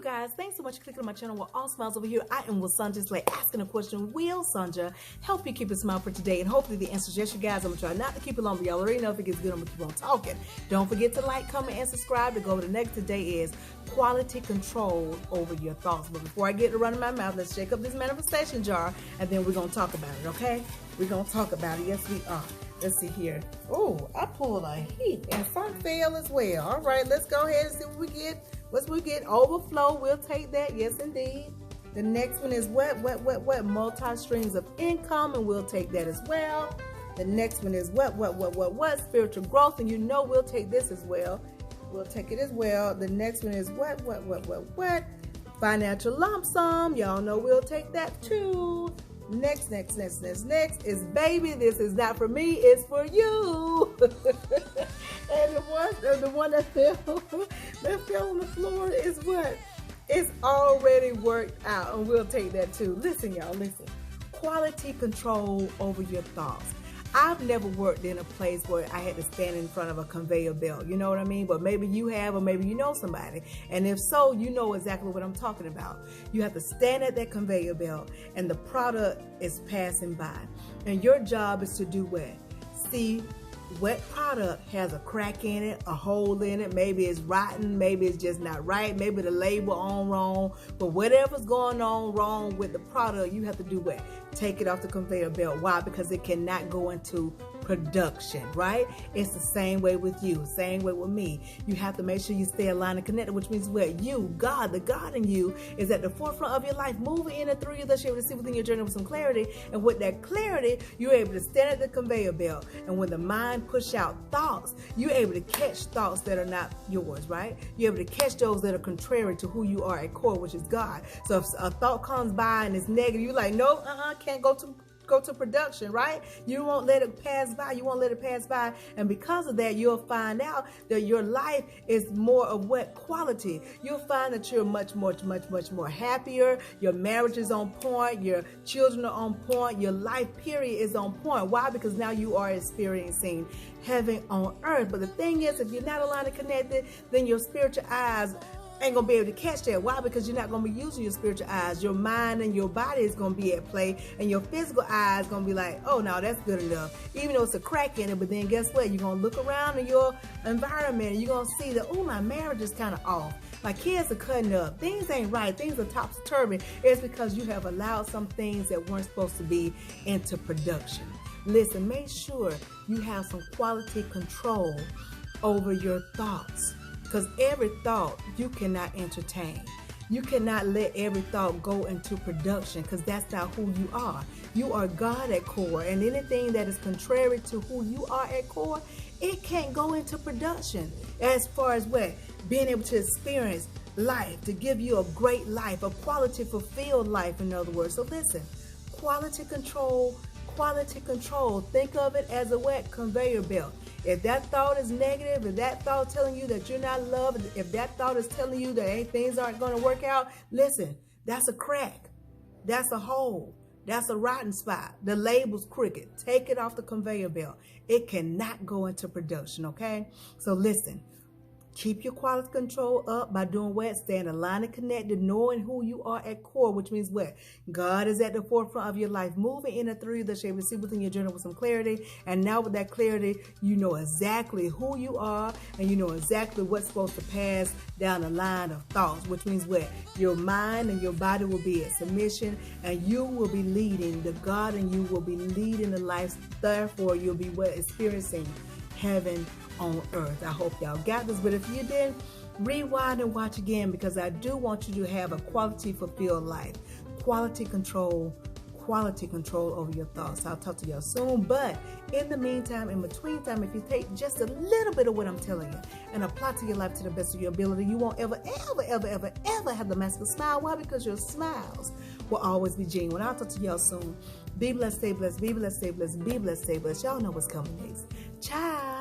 guys, thanks so much for clicking on my channel. We're all smiles over here. I am with Sandra Slay asking a question. Will Sandra help you keep a smile for today? And hopefully the answer is yes, you guys. I'm gonna try not to keep it long, but y'all already know if it gets good, I'm gonna keep on talking. Don't forget to like, comment, and subscribe to go over the next. Today is quality control over your thoughts. But before I get to running my mouth, let's shake up this manifestation jar and then we're gonna talk about it, okay? We're gonna talk about it. Yes, we are. Let's see here. Oh, I pulled a heap and some fell as well. All right, let's go ahead and see what we get. What we get? Overflow. We'll take that. Yes, indeed. The next one is what? Multi streams of income, and we'll take that as well. The next one is what? Spiritual growth, and you know we'll take this as well. We'll take it as well. The next one is what? Financial lump sum. Y'all know we'll take that too. Next is baby. This is not for me, it's for you. And the one that fell on the floor is what? It's already worked out, and we'll take that too. Listen, y'all, listen. Quality control over your thoughts. I've never worked in a place where I had to stand in front of a conveyor belt, you know what I mean? But maybe you have, or maybe you know somebody. And if so, you know exactly what I'm talking about. You have to stand at that conveyor belt and the product is passing by. And your job is to do what? See what product has a crack in it, a hole in it, maybe it's rotten, maybe it's just not right, maybe the label on wrong, but whatever's going on wrong with the product, you have to do what? Take it off the conveyor belt. Why? Because it cannot go into production, right? It's the same way with you, same way with me. You have to make sure you stay aligned and connected, which means what? You, God, the God in you is at the forefront of your life, moving in and through you, that you're able to see within your journey with some clarity. And with that clarity, you're able to stand at the conveyor belt. And when the mind push out thoughts, you're able to catch thoughts that are not yours, right? You're able to catch those that are contrary to who you are at core, which is God. So if a thought comes by and it's negative, you're like, nope, can't go to production, right? You won't let it pass by. You won't let it pass by. And because of that, you'll find out that your life is more of what? Quality. You'll find that you're much more happier. Your marriage is on point. Your children are on point. Your life period is on point. Why? Because now you are experiencing heaven on earth. But the thing is, if you're not aligned and connected, then your spiritual eyes ain't gonna be able to catch that. Why? Because you're not gonna be using your spiritual eyes. Your mind and your body is gonna be at play, and your physical eyes gonna be like, oh no, that's good enough, even though it's a crack in it. But then guess what? You're gonna look around in your environment and you're gonna see that, oh, my marriage is kind of off, my kids are cutting up, things ain't right, things are topsy-turvy. It's because you have allowed some things that weren't supposed to be into production. Listen, make sure you have some quality control over your thoughts. Because every thought you cannot entertain. You cannot let every thought go into production, because that's not who you are. You are God at core, and anything that is contrary to who you are at core, it can't go into production. As far as what? Being able to experience life, to give you a great life, a quality fulfilled life, in other words. So listen, quality control. Think of it as a what? Conveyor belt. If that thought is negative, if that thought telling you that you're not loved, if that thought is telling you that, hey, things aren't going to work out, listen, that's a crack. That's a hole. That's a rotten spot. The label's crooked. Take it off the conveyor belt. It cannot go into production, okay? So listen. Keep your quality control up by doing what? Staying aligned and connected, knowing who you are at core, which means what? God is at the forefront of your life, moving in and through you, that you're able to see within your journey with some clarity. And now with that clarity, you know exactly who you are, and you know exactly what's supposed to pass down the line of thoughts, which means what? Your mind and your body will be at submission, and you will be leading. The God in you will be leading the life. Therefore, you'll be what? Experiencing heaven on earth. I hope y'all got this, but if you didn't, rewind and watch again, because I do want you to have a quality fulfilled life. Quality control over your thoughts. I'll talk to y'all soon, but in the meantime, in between time, if you take just a little bit of what I'm telling you and apply to your life to the best of your ability, you won't ever have the masculine smile. Why? Because your smiles will always be genuine. I'll talk to y'all soon. Be blessed, stay blessed, be blessed, stay blessed, be blessed, stay blessed. Y'all know what's coming next. Ciao.